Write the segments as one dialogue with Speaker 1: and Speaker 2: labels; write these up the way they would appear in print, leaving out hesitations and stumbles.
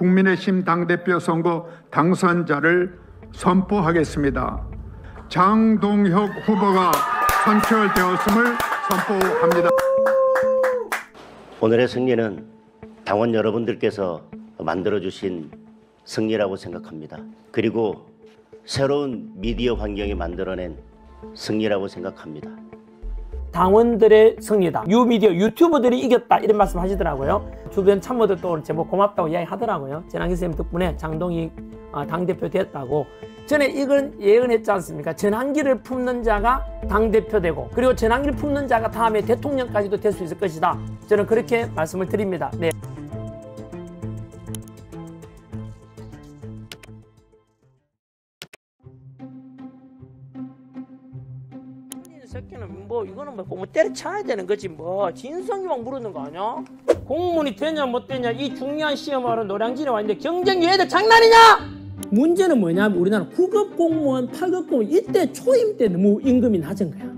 Speaker 1: 국민의힘 당대표 선거 당선자를 선포하겠습니다. 장동혁 후보가 선출되었음을 선포합니다.
Speaker 2: 오늘의 승리는 당원 여러분들께서 만들어주신 승리라고 생각합니다. 그리고 새로운 미디어 환경이 만들어낸 승리라고 생각합니다.
Speaker 3: 당원들의 승리다. 뉴미디어 유튜버들이 이겼다 이런 말씀 하시더라고요. 주변 참모들도 오늘 제목 고맙다고 이야기 하더라고요. 전환기 선생님 덕분에 장동익 당대표 됐다고. 전에 이건 예언했지 않습니까? 전환기를 품는 자가 당대표 되고, 그리고 전환기를 품는 자가 다음에 대통령까지도 될 수 있을 것이다. 저는 그렇게 말씀을 드립니다. 네. 새끼는 뭐 이거는 뭐 때려쳐야 되는 거지, 뭐 진성규만 물었는 거 아니야? 공무원이 되냐 못 되냐 이 중요한 시험하러 노량진에 와 있는데 경쟁률 애들 장난이냐? 문제는 뭐냐면 우리나라 9급 공무원, 8급 공무원 이때 초임 때 너무 임금이 낮은 거야.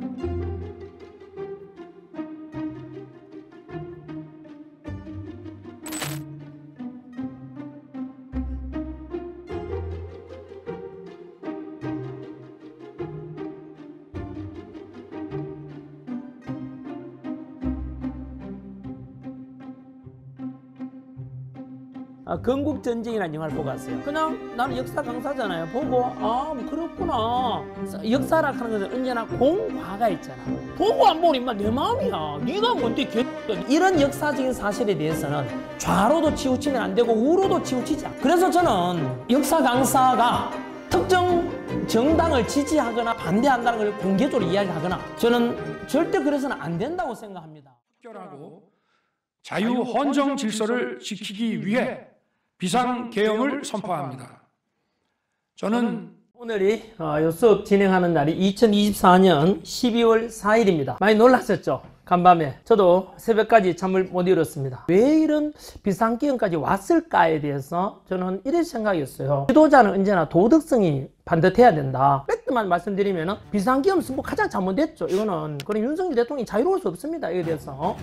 Speaker 3: 건국전쟁이라는 영화를 보고 왔어요. 그냥 나는 역사 강사잖아요. 보고 뭐 그렇구나. 역사라 하는 것은 언제나 공과가 있잖아. 보고 안 보면 인마 내 마음이야. 네가 뭔데 이런 역사적인 사실에 대해서는 좌로도 치우치면 안 되고 우로도 치우치지 않아. 그래서 저는 역사 강사가 특정 정당을 지지하거나 반대한다는 걸 공개적으로 이야기하거나 저는 절대 그래서는 안 된다고 생각합니다.
Speaker 4: 특별하고 자유 헌정 질서를 지키기 위해 비상계엄을 선포합니다. 저는
Speaker 3: 오늘이 요 수업 진행하는 날이 2024년 12월 4일입니다. 많이 놀라셨죠? 간밤에 저도 새벽까지 잠을 못 이뤘습니다. 왜 이런 비상계엄까지 왔을까에 대해서 저는 이런 생각이었어요. 지도자는 언제나 도덕성이 반듯해야 된다. 팩트만 말씀드리면 비상계엄 승부 가장 잘못됐죠. 이거는 그런 윤석열 대통령이 자유로울 수 없습니다. 이에 대해서.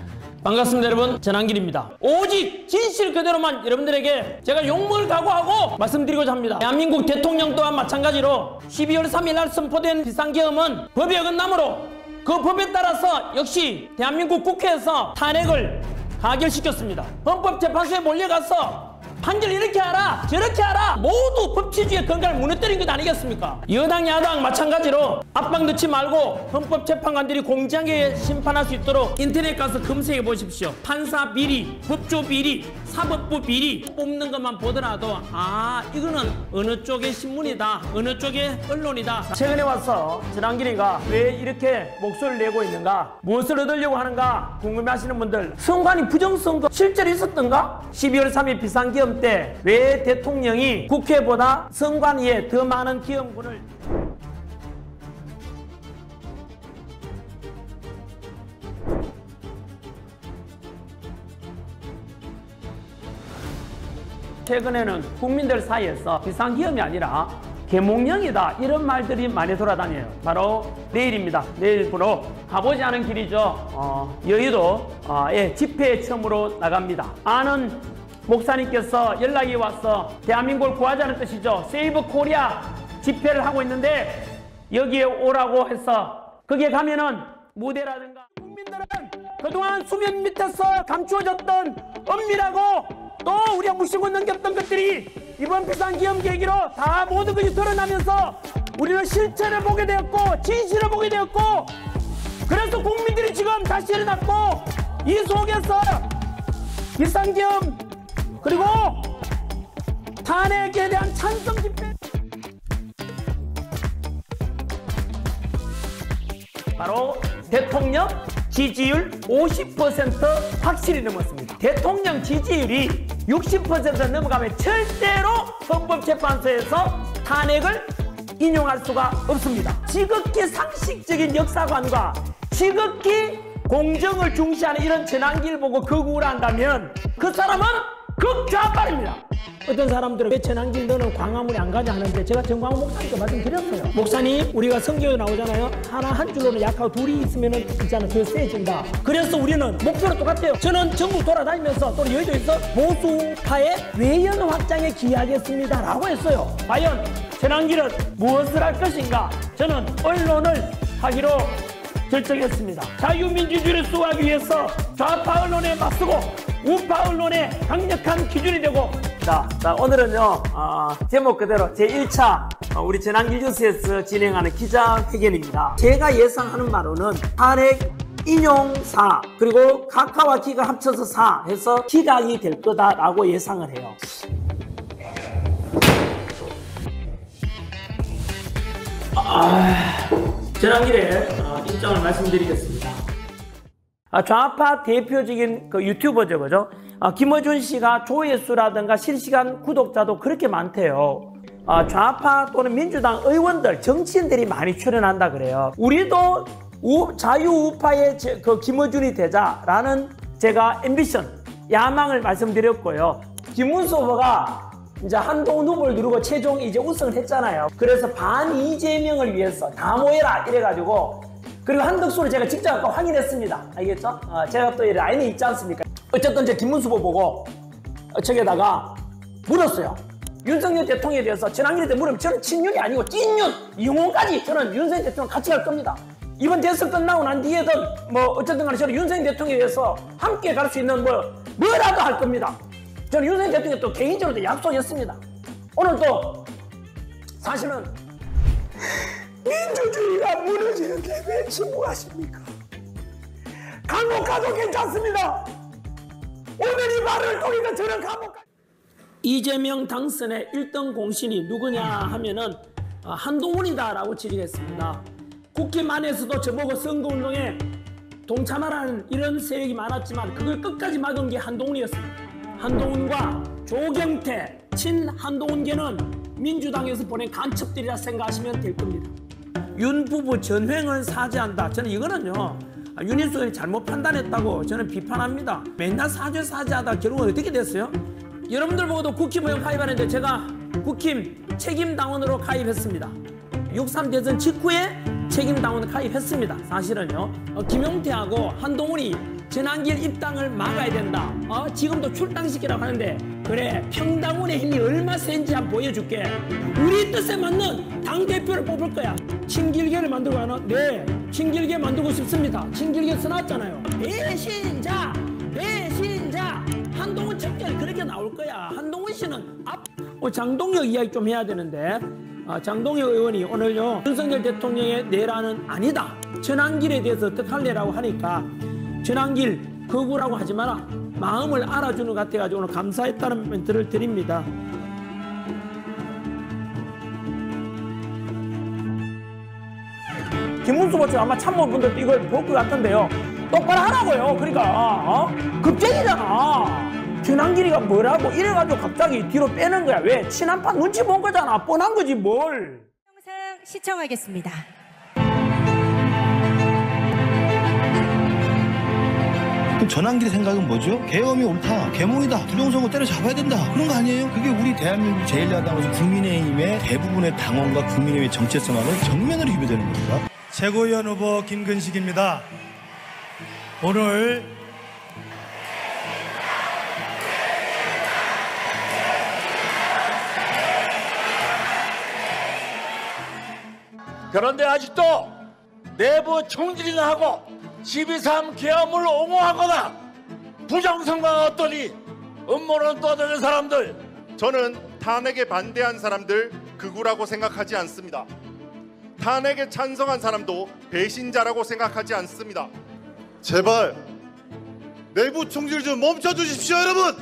Speaker 3: 반갑습니다 여러분, 전환길입니다. 오직 진실 그대로만 여러분들에게 제가 욕먹을 각오하고 말씀드리고자 합니다. 대한민국 대통령 또한 마찬가지로 12월 3일 날 선포된 비상계엄은 법에 어긋나므로 그 법에 따라서 역시 대한민국 국회에서 탄핵을 가결시켰습니다. 헌법재판소에 몰려가서 판결 이렇게 하라 저렇게 하라 모두 법치주의의 근간을 무너뜨린 것 아니겠습니까? 여당 야당 마찬가지로 압박 넣지 말고 헌법재판관들이 공정하게 심판할 수 있도록 인터넷 가서 검색해 보십시오. 판사 비리, 법조 비리, 사법부 비리 뽑는 것만 보더라도 이거는 어느 쪽의 신문이다 어느 쪽의 언론이다. 최근에 와서 전환길이가 왜 이렇게 목소리를 내고 있는가, 무엇을 얻으려고 하는가 궁금해하시는 분들, 선관위 부정선거 실제로 있었던가? 12월 3일 비상계엄 때 왜 대통령이 국회보다 선관위에 더 많은 기업군을 최근에는 국민들 사이에서 비상계엄이 아니라 계몽령이다 이런 말들이 많이 돌아다녀요. 바로 내일입니다. 내일부로 가보지 않은 길이죠. 여의도에 집회에 처음으로 나갑니다. 아는 목사님께서 연락이 와서 대한민국을 구하자는 뜻이죠. 세이브 코리아 집회를 하고 있는데 여기에 오라고 해서 거기에 가면은 무대라든가 국민들은 그동안 수면 밑에서 감추어졌던 엄밀하고 또 우리가 무시고 넘겼던 것들이 이번 비상계엄 계기로 다 모든 것이 드러나면서 우리는 실체를 보게 되었고 진실을 보게 되었고, 그래서 국민들이 지금 다시 일어났고 이 속에서 비상계엄 그리고 탄핵에 대한 찬성 집회, 바로 대통령 지지율 50% 확실히 넘었습니다. 대통령 지지율이 60% 넘어가면 절대로 헌법재판소에서 탄핵을 인용할 수가 없습니다. 지극히 상식적인 역사관과 지극히 공정을 중시하는 이런 전환기를 보고 극우를 한다면 그 사람은 극좌빨입니다. 어떤 사람들은 왜 전환길 너는 광화문에 안 가냐 하는데 제가 정광훈 목사님께 말씀드렸어요. 목사님, 우리가 성경에 나오잖아요. 하나 한 줄로는 약하고 둘이 있으면 있잖아 더 세진다. 그래서 우리는 목표는 똑같아요. 저는 전국 돌아다니면서 또 여의도에서 보수파의 외연 확장에 기여하겠습니다 라고 했어요. 과연 전환길은 무엇을 할 것인가? 저는 언론을 하기로 결정했습니다. 자유민주주의를 수호하기 위해서 좌파 언론에 맞서고 우파 언론의 강력한 기준이 되고 자 오늘은요 제목 그대로 제1차 우리 전환길 뉴스에서 진행하는 기자회견입니다. 제가 예상하는 바로는 탄핵 인용 4 그리고 카카와 기가 합쳐서 4 해서 기각이 될 거다라고 예상을 해요. 전환길의 입장을 말씀드리겠습니다. 좌파 대표적인 그 유튜버죠, 그죠? 김어준 씨가 조회수라든가 실시간 구독자도 그렇게 많대요. 좌파 또는 민주당 의원들, 정치인들이 많이 출연한다 그래요. 우리도 자유우파의 그 김어준이 되자라는 제가 앰비션, 야망을 말씀드렸고요. 김문수 후보가 이제 한동훈 후보를 누르고 최종 이제 우승을 했잖아요. 그래서 반 이재명을 위해서 다 모여라 이래가지고 그리고 한덕수를 제가 직접 아까 확인했습니다. 알겠죠? 제가 또 이 라인에 있지 않습니까? 어쨌든 제 김문수 후보 보고 저기다가 물었어요. 윤석열 대통령에 대해서 전환길한테 물으면 저는 친윤이 아니고 찐윤, 영혼까지 저는 윤석열 대통령 같이 갈 겁니다. 이번 대선 끝나고 난 뒤에든 뭐 어쨌든 간에 저는 윤석열 대통령에 대해서 함께 갈 수 있는 뭐라도 할 겁니다. 저는 윤석열 대통령 또 개인적으로 약속했습니다. 오늘 또 사실은 민주주의가 무너지는데 왜 침묵하십니까? 감옥 가도 괜찮습니다. 오늘 이 말을 통해서 저는 감옥 이재명 당선의 1등 공신이 누구냐 하면은 한동훈이다라고 지적했습니다. 국힘 안에서도 저보고 선거운동에 동참하라는 이런 세력이 많았지만 그걸 끝까지 막은 게 한동훈이었습니다. 한동훈과 조경태, 친한동훈계는 민주당에서 보낸 간첩들이라 생각하시면 될 겁니다. 윤 부부 전횡을 사죄한다. 저는 이거는요 윤희숙이 잘못 판단했다고 저는 비판합니다. 맨날 사죄하다 결국은 어떻게 됐어요? 여러분들 보고도 국힘 의원 가입하는데 제가 국힘 책임당원으로 가입했습니다. 6.3 대선 직후에 책임당원 가입했습니다. 사실은요 김용태하고 한동훈이 전환길 입당을 막아야 된다. 지금도 출당시키라고 하는데 그래 평당원의 힘이 얼마 센지 한번 보여줄게. 우리 뜻에 맞는 당대표를 뽑을 거야. 친길계를 만들고 하나? 네, 친길계 만들고 싶습니다. 친길계 써놨잖아요. 배신자 한동훈 척결 그렇게 나올 거야. 한동훈 씨는 장동혁 이야기 좀 해야 되는데 장동혁 의원이 오늘요 윤석열 대통령의 내란은 아니다. 전환길에 대해서 어떡할래라고 하니까 전환길 거구라고 하지 마라. 마음을 알아주는 것 같아가지고 오늘 감사했다는 멘트를 드립니다. 김문수 보초 아마 참모분들도 이걸 볼 것 같은데요. 똑바로 하라고요. 그러니까 급쟁이잖아. 전환길이가 뭐라고 이래가지고 갑자기 뒤로 빼는 거야. 왜? 친한판 눈치 본 거잖아. 뻔한 거지 뭘.
Speaker 5: 영상 시청하겠습니다.
Speaker 6: 그럼 전환길의 생각은 뭐죠? 계엄이 옳다, 계몽이다, 부정선거 때려잡아야 된다 그런 거 아니에요? 그게 우리 대한민국 제1야당으로서 국민의힘의 대부분의 당원과 국민의힘의 정체성하고 정면으로 위배되는 겁니다.
Speaker 7: 최고위원 후보 김근식입니다. 오늘
Speaker 8: 그런데 아직도 내부 총질이나 하고 12.3 계엄을 옹호하거나 부정선거가 어떠니 음모론 떠드는 사람들,
Speaker 9: 저는 탄핵에 반대한 사람들 극우라고 생각하지 않습니다. 탄핵에 찬성한 사람도 배신자라고 생각하지 않습니다. 제발 내부 총질 좀 멈춰주십시오, 여러분.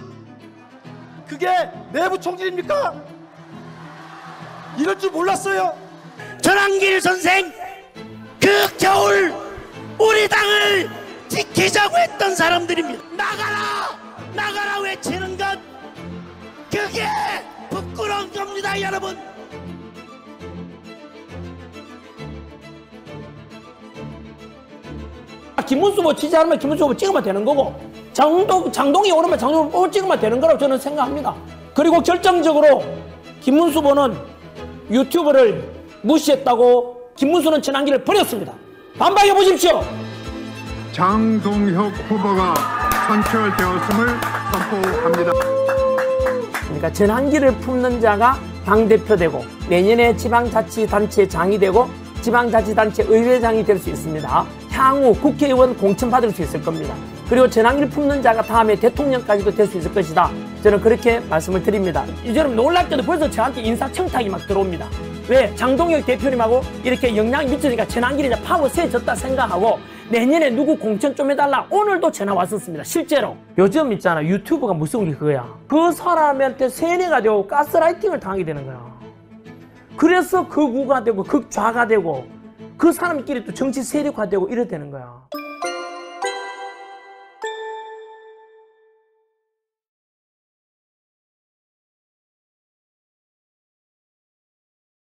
Speaker 8: 그게 내부 총질입니까? 이럴 줄 몰랐어요. 전환길 선생, 그 겨울 우리 당을 지키자고 했던 사람들입니다. 나가라 외치는 것, 그게 부끄러운 겁니다, 여러분.
Speaker 3: 김문수 후보 지지하면 김문수 후보 찍으면 되는 거고 장동이 오르면 장동이 찍으면 되는 거라고 저는 생각합니다. 그리고 결정적으로 김문수 후보는 유튜브를 무시했다고 김문수는 전환기를 버렸습니다. 반박해 보십시오.
Speaker 1: 장동혁 후보가 선출되었음을 선포합니다.
Speaker 3: 그러니까 전환기를 품는 자가 당대표 되고 내년에 지방자치단체장이 되고 지방자치단체 의회장이 될 수 있습니다. 향후 국회의원 공천받을 수 있을 겁니다. 그리고 전환기를 품는 자가 다음에 대통령까지도 될 수 있을 것이다. 저는 그렇게 말씀을 드립니다. 여러분 놀랍게도 벌써 저한테 인사청탁이 막 들어옵니다. 왜? 장동혁 대표님하고 이렇게 영향이 미치니까 전환기를 이제 파고 세졌다 생각하고 내년에 누구 공천 좀 해달라. 오늘도 전화 왔었습니다. 실제로. 요즘 있잖아. 유튜브가 무서운 게 그거야. 그 사람한테 세뇌가 되고 가스라이팅을 당하게 되는 거야. 그래서 극우가 되고 극좌가 되고 그 사람끼리 또 정치 세력화되고 이래 되는 거야.